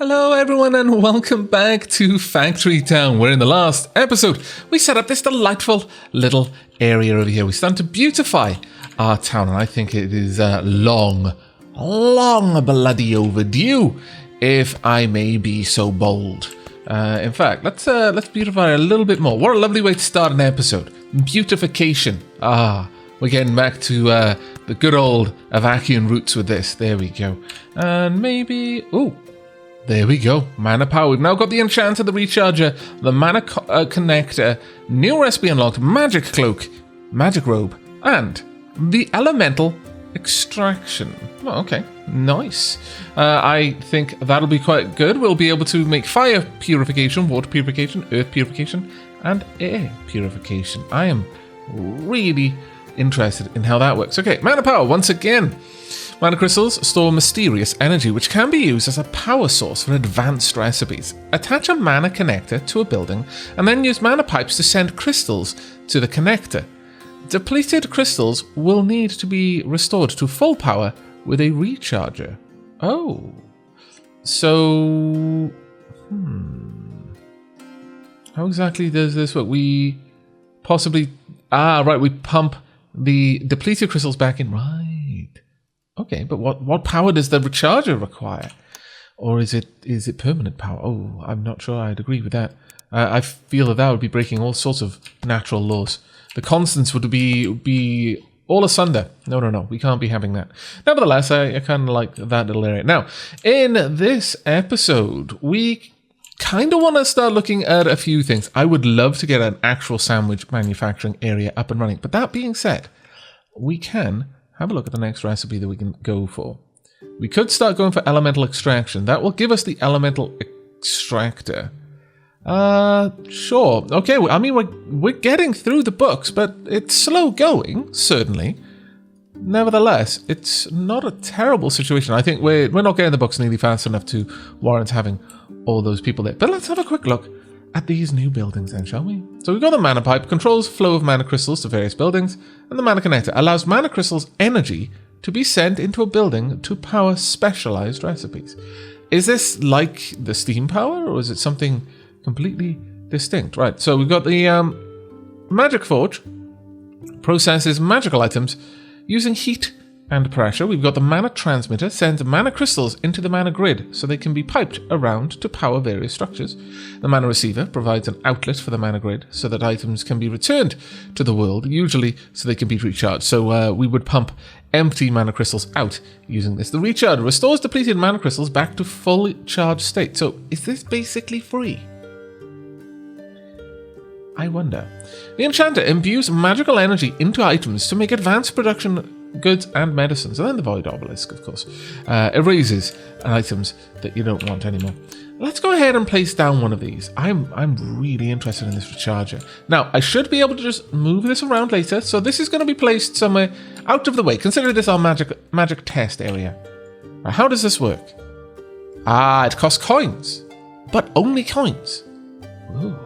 Hello everyone and welcome back to Factory Town, where in the last episode we set up this delightful little area over here. We started to beautify our town, and I think it is long bloody overdue, if I may be so bold. In fact, let's beautify a little bit more. What a lovely way to start an episode. Beautification. We're getting back to the good old Aavakian roots with this. There we go. And maybe... Ooh. There we go. Mana power. We've now got the Enchanter, the Recharger, the Mana Connector, new recipe unlocked, Magic Cloak, Magic Robe, and the Elemental Extraction. Oh, okay. Nice. I think that'll be quite good. We'll be able to make fire purification, water purification, earth purification, and air purification. I am really interested in how that works. Okay, mana power once again. Mana crystals store mysterious energy, which can be used as a power source for advanced recipes. Attach a mana connector to a building, and then use mana pipes to send crystals to the connector. Depleted crystals will need to be restored to full power with a recharger. Oh. So... How exactly does this work? We possibly... right, we pump the depleted crystals back in. Right. Okay, but what power does the recharger require? Or is it permanent power? Oh, I'm not sure I'd agree with that. I feel that would be breaking all sorts of natural laws. The constants would be all asunder. No, we can't be having that. Nevertheless, I kind of like that little area. Now, in this episode, we kind of want to start looking at a few things. I would love to get an actual sandwich manufacturing area up and running. But that being said, we can... have a look at the next recipe that we can go for. We could start going for elemental extraction. That will give us the elemental extractor. Sure. Okay, I mean, we're getting through the books, but it's slow going, certainly. Nevertheless, it's not a terrible situation. I think we're not getting the books nearly fast enough to warrant having all those people there. But let's have a quick look at these new buildings then, shall we? So we've got the mana pipe, controls flow of mana crystals to various buildings, and the mana connector allows mana crystals energy to be sent into a building to power specialized recipes. Is this like the steam power, or is it something completely distinct? Right, so we've got the magic forge, processes magical items using heat and pressure. We've got the mana transmitter, sends mana crystals into the mana grid so they can be piped around to power various structures. The mana receiver provides an outlet for the mana grid so that items can be returned to the world, usually so they can be recharged. So we would pump empty mana crystals out using this. The recharger restores depleted mana crystals back to full charged state. So is this basically free? I wonder. The Enchanter imbues magical energy into items to make advanced production goods and medicines, and then the void obelisk, of course, erases items that you don't want anymore. Let's go ahead and place down one of these. I'm really interested in this recharger. Now, I should be able to just move this around later, so this is going to be placed somewhere out of the way. Consider this our magic test area. Now, how does this work? It costs coins, but only coins. Ooh.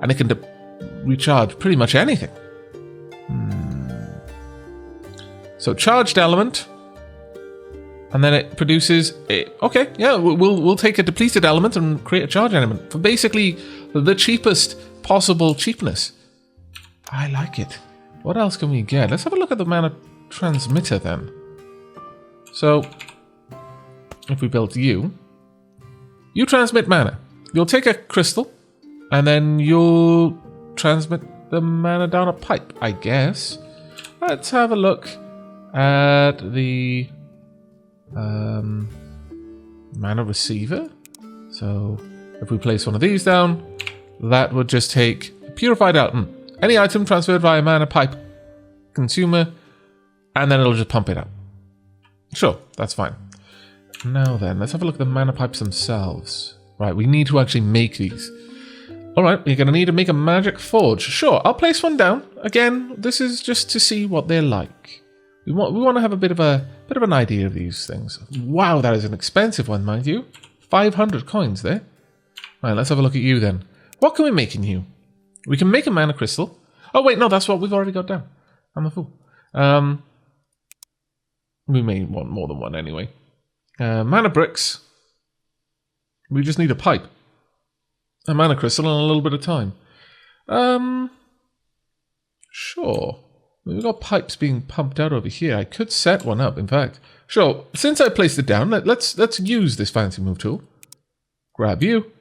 And it can recharge pretty much anything. So charged element, and then it produces okay, yeah, we'll take a depleted element and create a charged element for basically the cheapest possible cheapness. I like it. What else can we get? Let's have a look at the mana transmitter then. So if we build you transmit mana. You'll take a crystal, and then you'll transmit the mana down a pipe, I guess. Let's have a look at the mana receiver. So if we place one of these down, that would just take purified out any item transferred via mana pipe consumer, and then it'll just pump it out. Sure, that's fine. Now then, let's have a look at the mana pipes themselves. Right, we need to actually make these. Alright, you're going to need to make a magic forge. Sure, I'll place one down. Again, this is just to see what they're like. We want to have a bit of an idea of these things. Wow, that is an expensive one, mind you. 500 coins there. Right, let's have a look at you then. What can we make in you? We can make a mana crystal. Oh wait, no, that's what we've already got down. I'm a fool. We may want more than one anyway. Mana bricks. We just need a pipe, a mana crystal, and a little bit of time. Sure. We've got pipes being pumped out over here. I could set one up, in fact. Sure, since I placed it down, let's use this fancy move tool. Grab you.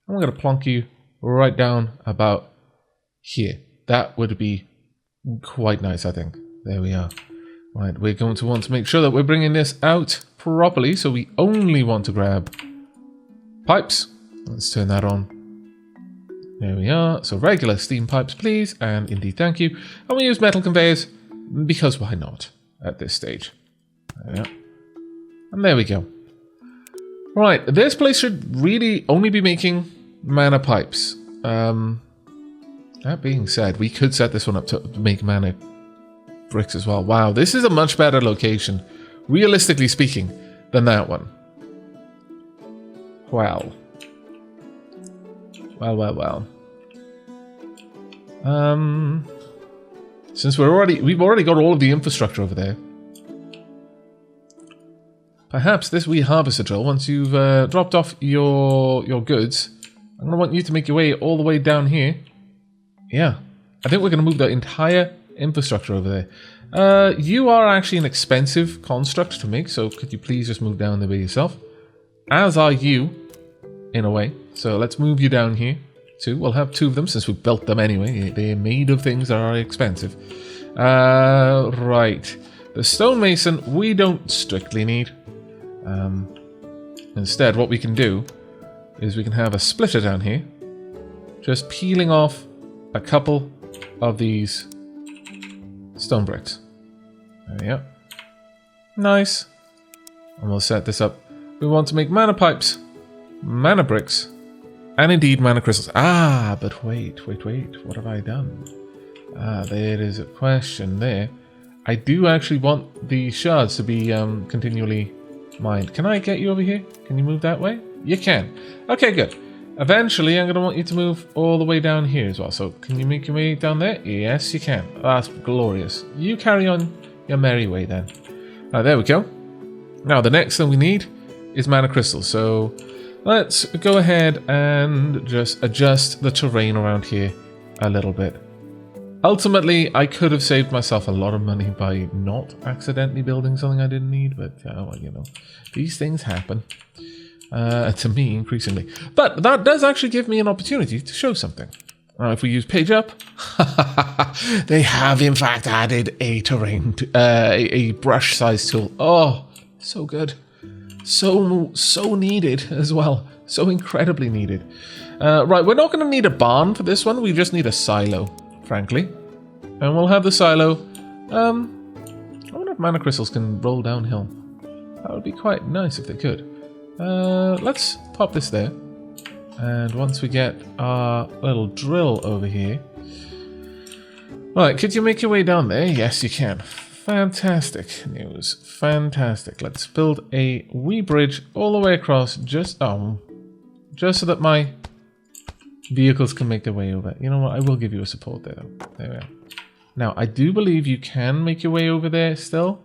I'm going to plonk you right down about here. That would be quite nice, I think. There we are. Right, we're going to want to make sure that we're bringing this out properly, so we only want to grab pipes. Let's turn that on. There we are. So regular steam pipes, please, and indeed thank you. And we use metal conveyors, because why not at this stage? There we are. And there we go. Right, this place should really only be making mana pipes. That being said, we could set this one up to make mana bricks as well. Wow, this is a much better location, realistically speaking, than that one. Well. Well. Since we've already got all of the infrastructure over there. Perhaps this wee harvester drill, once you've dropped off your goods, I'm going to want you to make your way all the way down here. Yeah, I think we're going to move the entire infrastructure over there. You are actually an expensive construct to make, so could you please just move down there by yourself? As are you, in a way. So let's move you down here too. We'll have two of them since we built them anyway. They're made of things that are expensive. Right. The stonemason we don't strictly need. Instead, what we can do is we can have a splitter down here, just peeling off a couple of these stone bricks. There we go. Nice. And we'll set this up. We want to make mana pipes, mana bricks, and indeed mana crystals. Ah, but wait. What have I done? There is a question there. I do actually want the shards to be continually mined. Can I get you over here? Can you move that way? You can. Okay, good. Eventually, I'm going to want you to move all the way down here as well. So, can you make your way down there? Yes, you can. That's glorious. You carry on your merry way then. There we go. Now, the next thing we need is mana crystals. So, let's go ahead and just adjust the terrain around here a little bit. Ultimately, I could have saved myself a lot of money by not accidentally building something I didn't need, but, well, you know, these things happen. To me, increasingly. But that does actually give me an opportunity to show something. If we use page up, they have in fact added a terrain, a brush size tool. Oh, so good. So needed as well. So incredibly needed. Right, we're not going to need a barn for this one. We just need a silo, frankly. And we'll have the silo. I wonder if mana crystals can roll downhill. That would be quite nice if they could. Let's pop this there. And once we get our little drill over here. Right, could you make your way down there? Yes, you can. Fantastic news. Fantastic. Let's build a wee bridge all the way across just so that my vehicles can make their way over. You know what? I will give you a support there, though. There we are. Now, I do believe you can make your way over there still.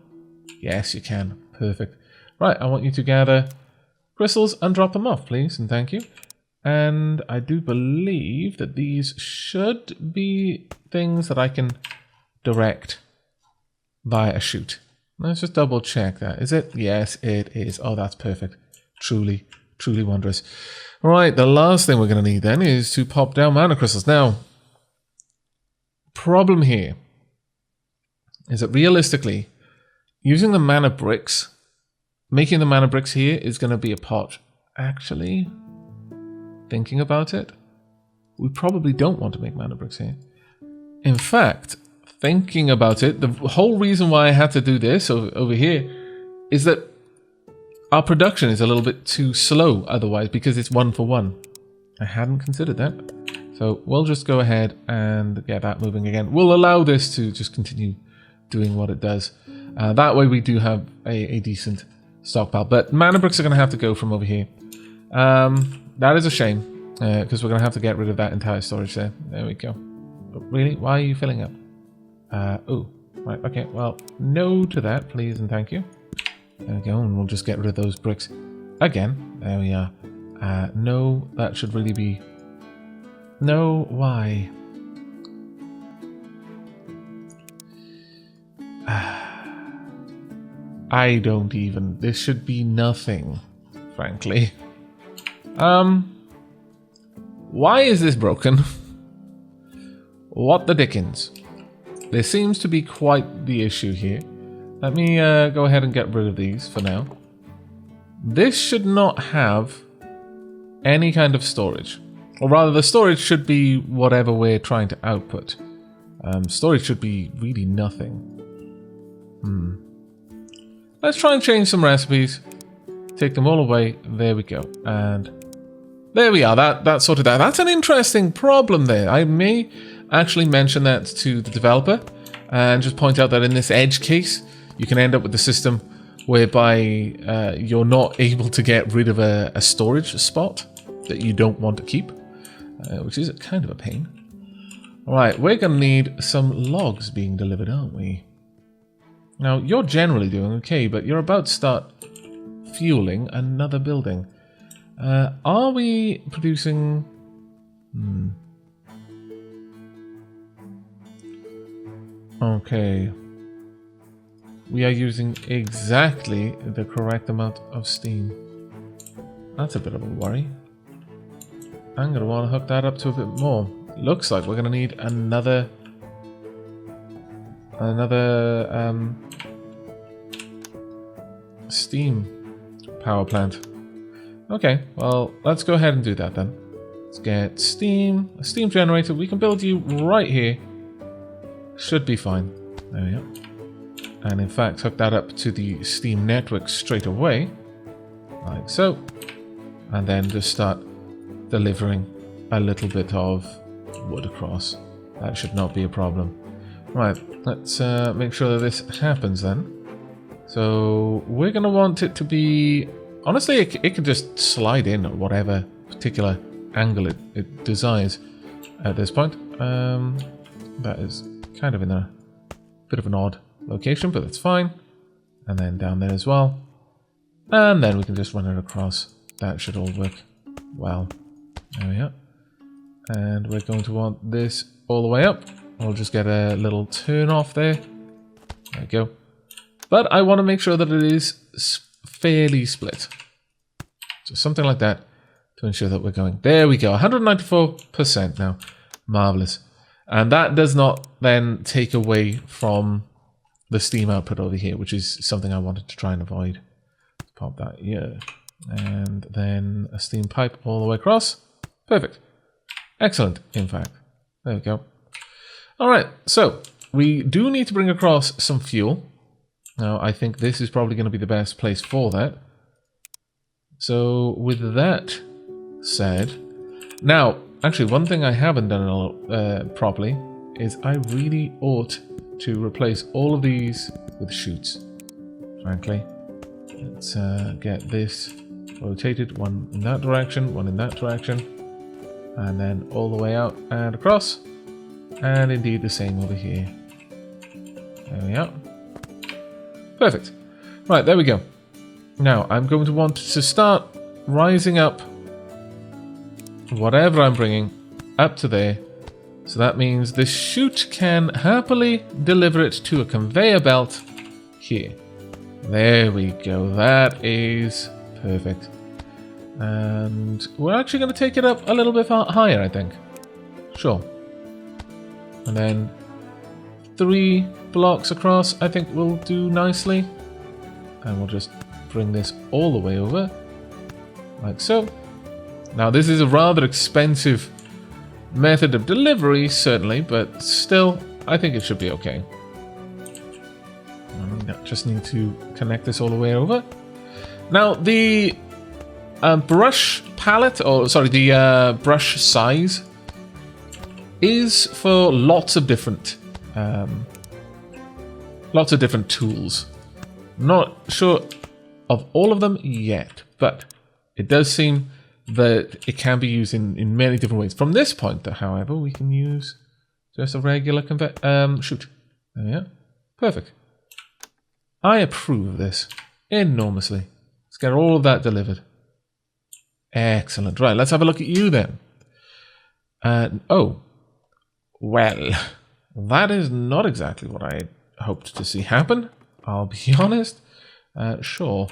Yes, you can. Perfect. Right, I want you to gather crystals and drop them off, please, and thank you. And I do believe that these should be things that I can direct via a chute. Let's just double check that. Is it? Yes, it is. Oh, that's perfect. Truly, truly wondrous. All right, the last thing we're going to need then is to pop down mana crystals. Now, problem here is that realistically, using the mana bricks, making the mana bricks here is going to be a pot. Actually, thinking about it, we probably don't want to make mana bricks here. In fact, thinking about it, the whole reason why I had to do this over here is that our production is a little bit too slow otherwise because it's 1 for 1. I hadn't considered that. So we'll just go ahead and get that moving again. We'll allow this to just continue doing what it does. That way we do have a decent stockpile. But mana bricks are going to have to go from over here. That is a shame because we're going to have to get rid of that entire storage there. There we go. But really? Why are you filling up? Oh, right. Okay. Well, no to that, please and thank you. There we go. And we'll just get rid of those bricks again. There we are. No, that should really be... No, why? I don't even... This should be nothing, frankly. Why is this broken? What the dickens? There seems to be quite the issue here. Let me go ahead and get rid of these for now. This should not have any kind of storage. Or rather, the storage should be whatever we're trying to output. Storage should be really nothing. Let's try and change some recipes. Take them all away. There we go. And there we are. That sorted out. That's an interesting problem there. I may actually mention that to the developer and just point out that in this edge case, you can end up with the system whereby you're not able to get rid of a storage spot that you don't want to keep, which is kind of a pain. Alright, we're going to need some logs being delivered, aren't we? Now, you're generally doing okay, but you're about to start fueling another building. Are we producing... Okay. We are using exactly the correct amount of steam. That's a bit of a worry. I'm going to want to hook that up to a bit more. Looks like we're going to need another steam power plant. Okay, well, let's go ahead and do that then. Let's get steam, a steam generator. We can build you right here. Should be fine. There we go. And in fact, hook that up to the steam network straight away, like so. And then just start delivering a little bit of wood across. That should not be a problem. Right, let's make sure that this happens then. So we're going to want it to be... Honestly, it could just slide in at whatever particular angle it desires at this point. That is kind of in a bit of an odd location, but that's fine. And then down there as well. And then we can just run it across. That should all work well. There we are. And we're going to want this all the way up. We'll just get a little turn off there. There we go. But I want to make sure that it is fairly split. So something like that to ensure that we're going. There we go. 194% now. Marvelous. And that does not then take away from the steam output over here, which is something I wanted to try and avoid. Pop that here. And then a steam pipe all the way across. Perfect. Excellent, in fact. There we go. All right, so we do need to bring across some fuel. Now, I think this is probably going to be the best place for that. So with that said, now, actually, one thing I haven't done properly is I really ought to replace all of these with chutes, frankly. Let's get this rotated, one in that direction, one in that direction, and then all the way out and across, and indeed the same over here. There we are. Perfect. Right, there we go. Now, I'm going to want to start rising up whatever I'm bringing up to there. So that means this chute can happily deliver it to a conveyor belt here. There we go. That is perfect. And we're actually going to take it up a little bit higher, I think. Sure. And then 3 blocks across, I think will do nicely. And we'll just bring this all the way over, like so. Now, this is a rather expensive method of delivery, certainly, but still, I think it should be okay. Just need to connect this all the way over. Now, the brush palette, or sorry, the brush size is for lots of different tools. Not sure of all of them yet, but it does seem that it can be used in many different ways. From this point, however, we can use just a regular chute. There we are. Perfect. I approve of this enormously. Let's get all of that delivered. Excellent. Right, let's have a look at you then. Oh, well, that is not exactly what I hoped to see happen. I'll be honest. Sure.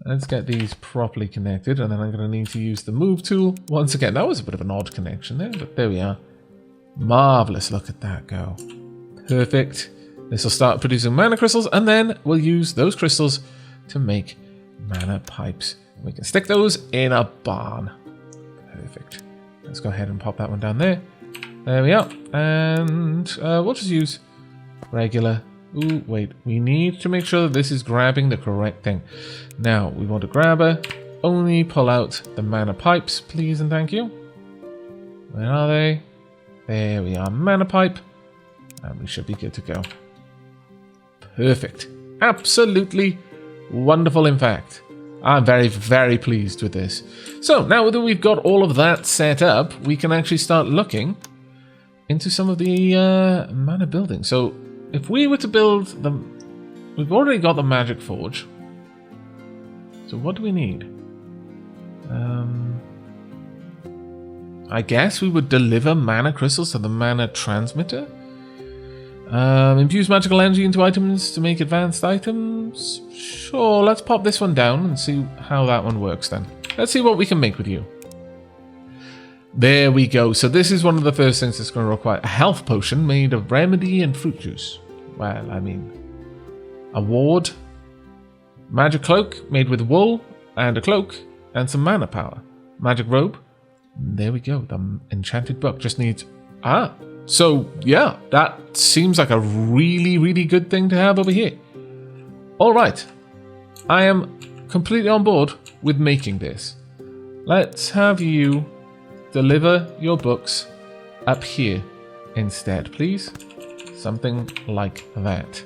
Let's get these properly connected, and then I'm going to need to use the move tool once again. That was a bit of an odd connection there, but there we are. Marvelous. Look at that go. Perfect. This will start producing mana crystals, and then we'll use those crystals to make mana pipes. We can stick those in a barn. Perfect. Let's go ahead and pop that one down there. There we are. And we'll just use regular. Ooh, wait. We need to make sure that this is grabbing the correct thing. Now, we want a grabber. Only pull out the mana pipes, please and thank you. Where are they? There we are. Mana pipe. And we should be good to go. Perfect. Absolutely wonderful, in fact. I'm very, very pleased with this. So, now that we've got all of that set up, we can actually start looking into some of the mana buildings. So, if we were to build them, we've already got the magic forge. So what do we need? I guess we would deliver mana crystals to the mana transmitter. Infuse magical energy into items to make advanced items. Sure, let's pop this one down and see how that one works then. Let's see what we can make with you. There we go. So this is one of the first things that's going to require a health potion made of remedy and fruit juice. Well, I mean, a ward, magic cloak made with wool and a cloak and some mana power. Magic robe. There we go. The enchanted book just needs... So, yeah, that seems like a really, really good thing to have over here. All right. I am completely on board with making this. Let's have you deliver your books up here instead, please. Something like that.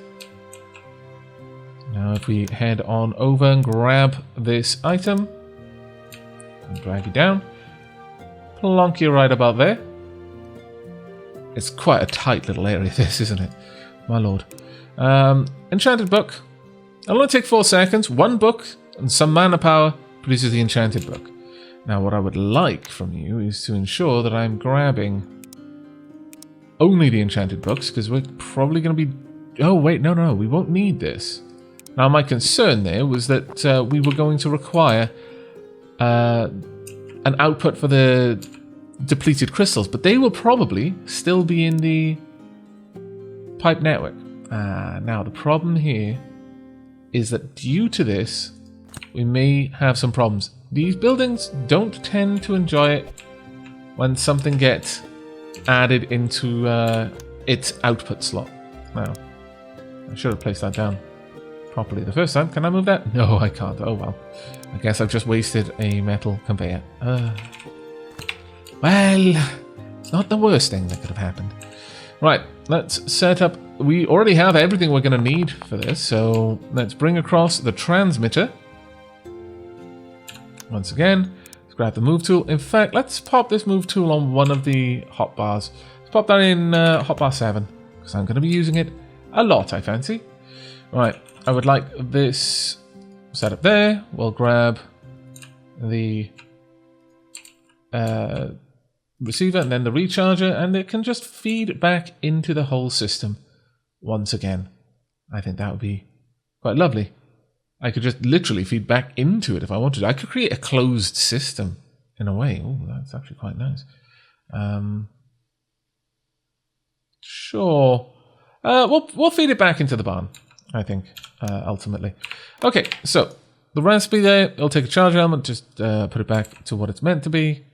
Now, if we head on over and grab this item, and drag you down, plonk you right about there. It's quite a tight little area, this, isn't it? My lord. Enchanted book. It'll only take 4 seconds. 1 book and some mana power produces the enchanted book. Now, what I would like from you is to ensure that I'm grabbing only the enchanted books, because we're probably going to be... Oh, wait, no, we won't need this. Now, my concern there was that we were going to require an output for the depleted crystals, but they will probably still be in the pipe network. Now, the problem here is that due to this, we may have some problems. These buildings don't tend to enjoy it when something gets added into its output slot. Now, I should have placed that down properly the first time. Can I move that? No, I can't. Oh well. I guess I've just wasted a metal conveyor. Well, it's not the worst thing that could have happened. Right, let's set up... We already have everything we're going to need for this, so let's bring across the transmitter. Once again, let's grab the move tool. In fact, let's pop this move tool on one of the hotbars. Let's pop that in hotbar 7, because I'm going to be using it a lot, I fancy. Right, I would like this set up there. We'll grab the receiver and then the recharger, and it can just feed back into the whole system once again. I think that would be quite lovely. I could just literally feed back into it if I wanted. I could create a closed system in a way. Oh, that's actually quite nice. Sure. We'll feed it back into the barn, I think, ultimately. Okay, so the recipe there, it'll take a charge element, just put it back to what it's meant to be.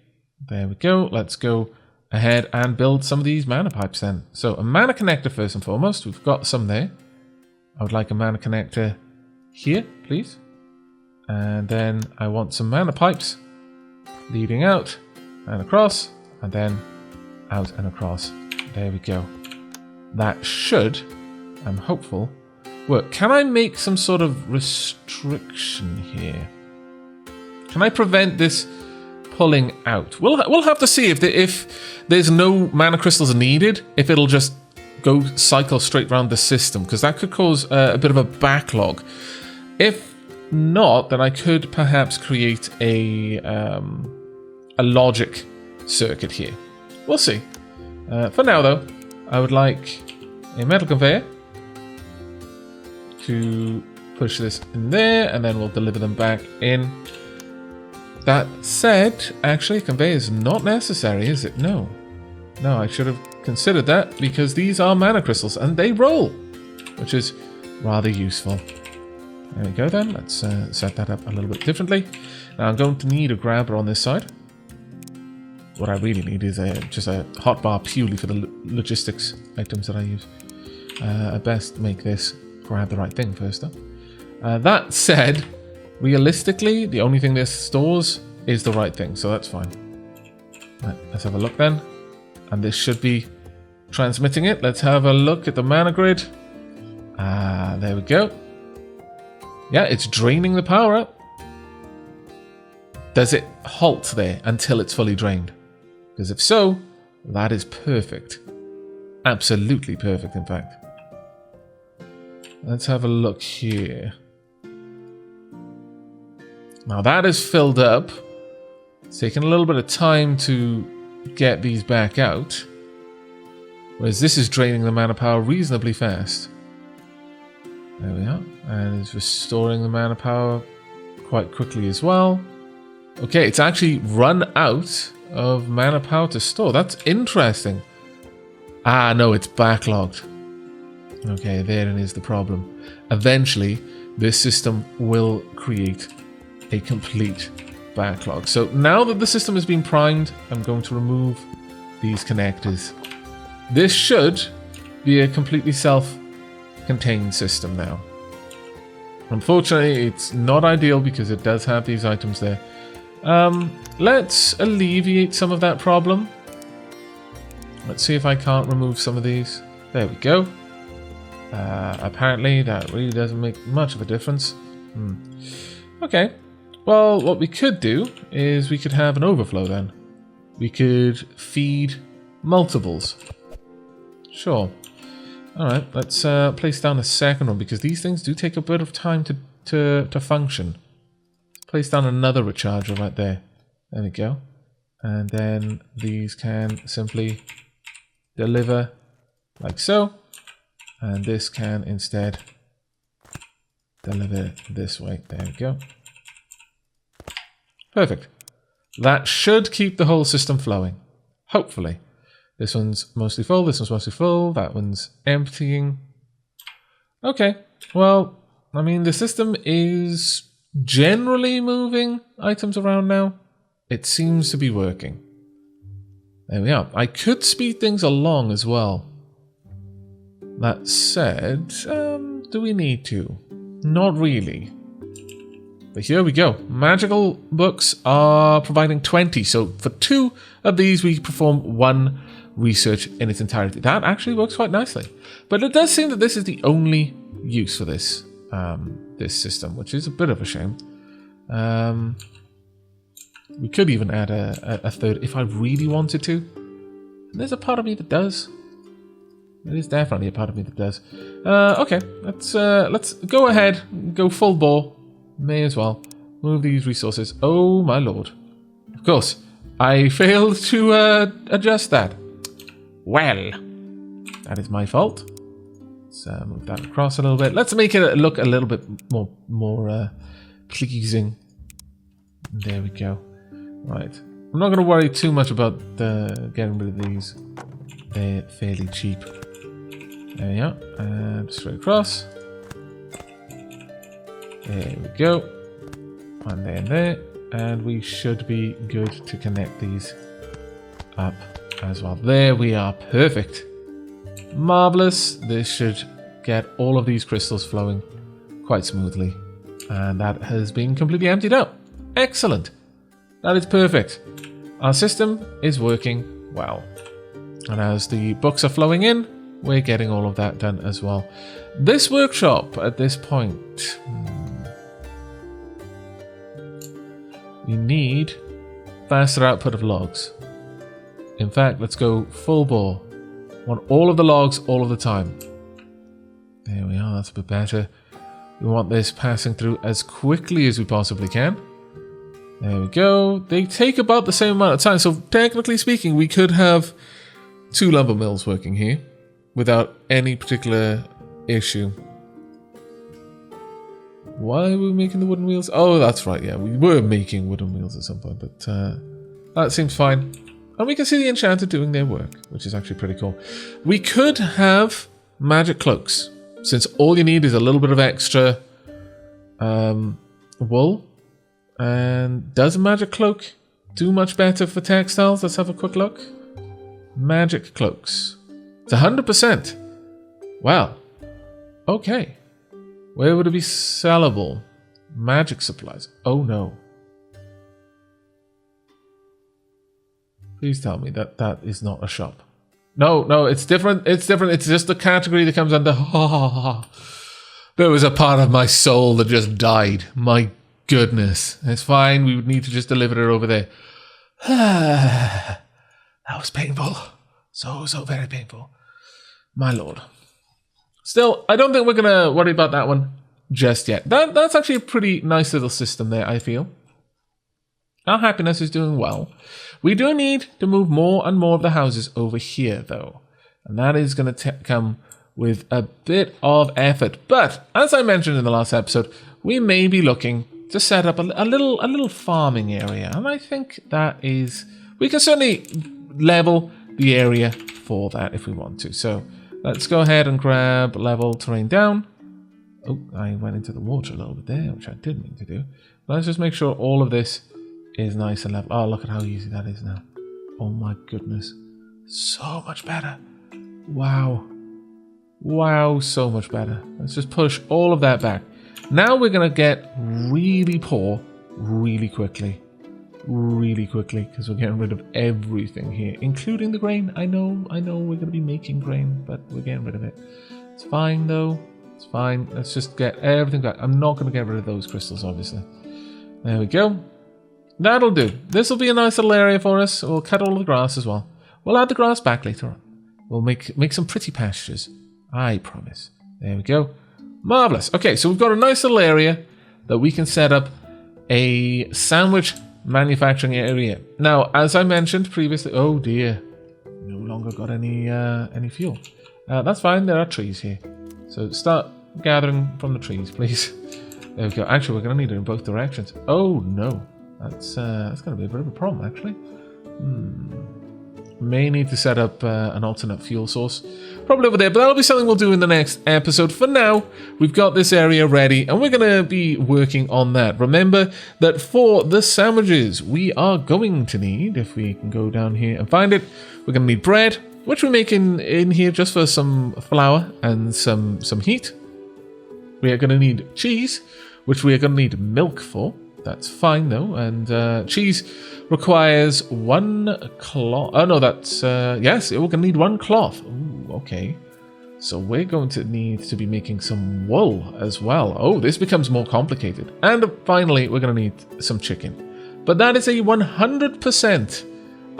There we go. Let's go ahead and build some of these mana pipes then. So a mana connector first and foremost. We've got some there. I would like a mana connector here, please. And then I want some mana pipes leading out and across, and then out and across. There we go. That should, I'm hopeful, work. Can I make some sort of restriction here? Can I prevent this pulling out? We'll have to see if there's no mana crystals needed, if it'll just go cycle straight around the system, because that could cause a bit of a backlog. If not, then I could perhaps create a logic circuit here. We'll see. For now, though, I would like a metal conveyor to push this in there, and then we'll deliver them back in. That said, actually, a conveyor is not necessary, is it? No. No, I should have considered that, because these are mana crystals, and they roll, which is rather useful. There we go then. Let's set that up a little bit differently. Now I'm going to need a grabber on this side. What I really need is just a hotbar purely for the logistics items that I use. I best make this grab the right thing first though. That said, realistically, the only thing this stores is the right thing, so that's fine. Right, let's have a look then. And this should be transmitting it. Let's have a look at the mana grid. There we go. Yeah, it's draining the power up. Does it halt there until it's fully drained? Because if so, that is perfect. Absolutely perfect, in fact. Let's have a look here. Now that is filled up. It's taken a little bit of time to get these back out. Whereas this is draining the mana power reasonably fast. There we are. And it's restoring the mana power quite quickly as well. Okay, it's actually run out of mana power to store. That's interesting. Ah, no, it's backlogged. Okay, therein is the problem. Eventually, this system will create a complete backlog. So now that the system has been primed, I'm going to remove these connectors. This should be a completely self-contained system now. Unfortunately, it's not ideal because it does have these items there. Let's alleviate some of that problem. Let's see if I can't remove some of these. There we go. Apparently, that really doesn't make much of a difference. Okay. Well, what we could do is we could have an overflow then. We could feed multiples. Sure. Alright, let's place down a second one because these things do take a bit of time to function. Place down another recharger right there. There we go. And then these can simply deliver like so. And this can instead deliver this way. There we go. Perfect. That should keep the whole system flowing. Hopefully. This one's mostly full, this one's mostly full, that one's emptying. Okay, well, I mean, the system is generally moving items around now. It seems to be working. There we are. I could speed things along as well. That said, do we need to? Not really. But here we go. Magical books are providing 20, so for 2 of these we perform 1 research in its entirety. That actually works quite nicely. But it does seem that this is the only use for this this system, which is a bit of a shame. We could even add a third if I really wanted to. And there's a part of me that does. There is definitely a part of me that does. Okay, let's go ahead, go full bore. May as well move these resources. Oh my lord! Of course, I failed to adjust that. Well, that is my fault. Let's move that across a little bit. Let's make it look a little bit more pleasing. There we go. Right. I'm not going to worry too much about getting rid of these. They're fairly cheap. There we are. And straight across. There we go. And there. And we should be good to connect these up as well. There we are. Perfect. Marvelous. This should get all of these crystals flowing quite smoothly. And that has been completely emptied out. Excellent. That is perfect. Our system is working well. And as the books are flowing in, we're getting all of that done as well. This workshop at this point... we need faster output of logs. In fact, let's go full bore. Want all of the logs all of the time. There we are, that's a bit better. We want this passing through as quickly as we possibly can. There we go. They take about the same amount of time. So technically speaking, we could have 2 lumber mills working here without any particular issue. Why were we making the wooden wheels? Oh, that's right. Yeah, we were making wooden wheels at some point, but that seems fine. And we can see the Enchanter doing their work, which is actually pretty cool. We could have magic cloaks, since all you need is a little bit of extra wool. And does a magic cloak do much better for textiles? Let's have a quick look. Magic cloaks. It's 100%. Wow. Okay. Where would it be sellable? Magic supplies. Oh no. Please tell me that that is not a shop. No, it's different. It's different. It's just the category that comes under. There was a part of my soul that just died. My goodness. It's fine. We would need to just deliver it over there. That was painful. So very painful. My lord. Still, I don't think we're going to worry about that one just yet. That's actually a pretty nice little system there, I feel. Our happiness is doing well. We do need to move more and more of the houses over here, though. And that is going to come with a bit of effort. But, as I mentioned in the last episode, we may be looking to set up a little farming area. And I think that is... We can certainly level the area for that if we want to. So, let's go ahead and grab level terrain down. Oh, I went into the water a little bit there, which I didn't mean to do. Let's just make sure all of this is nice and level. Oh, look at how easy that is now. Oh my goodness. So much better. Wow. Wow, so much better. Let's just push all of that back. Now we're going to get really poor really quickly. Really quickly, because we're getting rid of everything here, including the grain. I know we're going to be making grain, but we're getting rid of it. It's fine, though. It's fine. Let's just get everything back. I'm not going to get rid of those crystals, obviously. There we go. That'll do. This will be a nice little area for us. We'll cut all of the grass as well. We'll add the grass back later on. We'll make some pretty pastures. I promise. There we go. Marvelous. Okay, so we've got a nice little area that we can set up a sandwich manufacturing area. Now, as I mentioned previously, oh dear, no longer got any fuel. That's fine. There are trees here, so start gathering from the trees, please. There we go. Actually, we're going to need it in both directions. Oh no, that's going to be a bit of a problem, actually. May need to set up an alternate fuel source. Probably over there, but that'll be something we'll do in the next episode. For now, we've got this area ready, and we're going to be working on that. Remember that for the sandwiches, we are going to need, if we can go down here and find it, we're going to need bread, which we make in here just for some flour and some heat. We are going to need cheese, which we are going to need milk for. That's fine, though. And cheese requires 1 cloth. Oh, no, that's... yes, we're going to need 1 cloth. Ooh, okay. So we're going to need to be making some wool as well. Oh, this becomes more complicated. And finally, we're going to need some chicken. But that is a 100%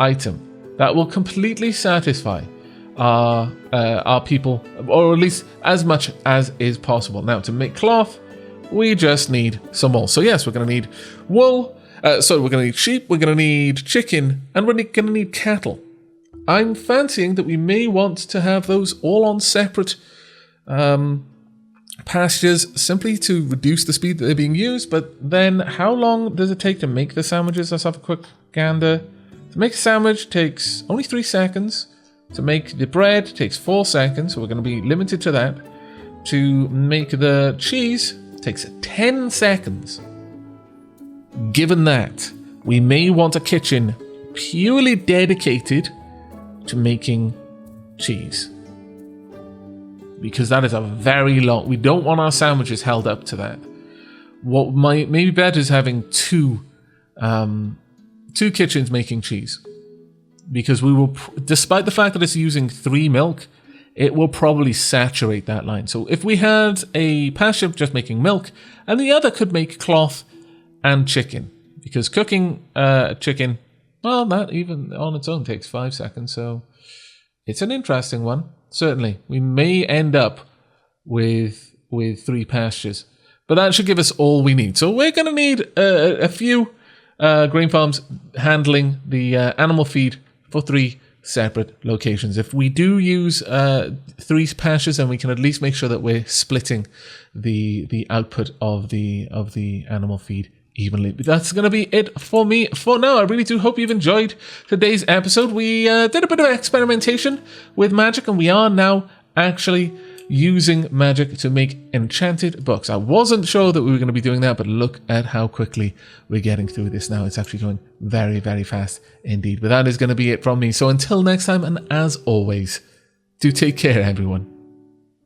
item that will completely satisfy our people, or at least as much as is possible. Now, to make cloth, we just need some wool. So yes, we're going to need wool. So we're going to need sheep, we're going to need chicken, and we're going to need cattle. I'm fancying that we may want to have those all on separate pastures simply to reduce the speed that they're being used. But then how long does it take to make the sandwiches? Let's have a quick gander. To make a sandwich takes only 3 seconds. To make the bread takes 4 seconds. So we're going to be limited to that. To make the cheese takes 10 seconds. Given that, we may want a kitchen purely dedicated to making cheese. Because that is a very long... We don't want our sandwiches held up to that. What may be better is having two kitchens making cheese. Because we will... Despite the fact that it's using 3 milk, it will probably saturate that line. So if we had a pasture just making milk, and the other could make cloth and chicken, because cooking chicken, well, that even on its own takes 5 seconds, so it's an interesting one. Certainly, we may end up with 3 pastures. But that should give us all we need. So we're going to need a few grain farms handling the animal feed for 3 separate locations. If we do use 3 pastures, then we can at least make sure that we're splitting the output of the animal feed evenly. But that's going to be it for me for now. I really do hope you've enjoyed today's episode. We did a bit of experimentation with magic, and we are now actually using magic to make enchanted books. I wasn't sure that we were going to be doing that, but look at how quickly we're getting through this now. It's actually going very, very fast indeed. But that is going to be it from me. So until next time, and as always, do take care, everyone.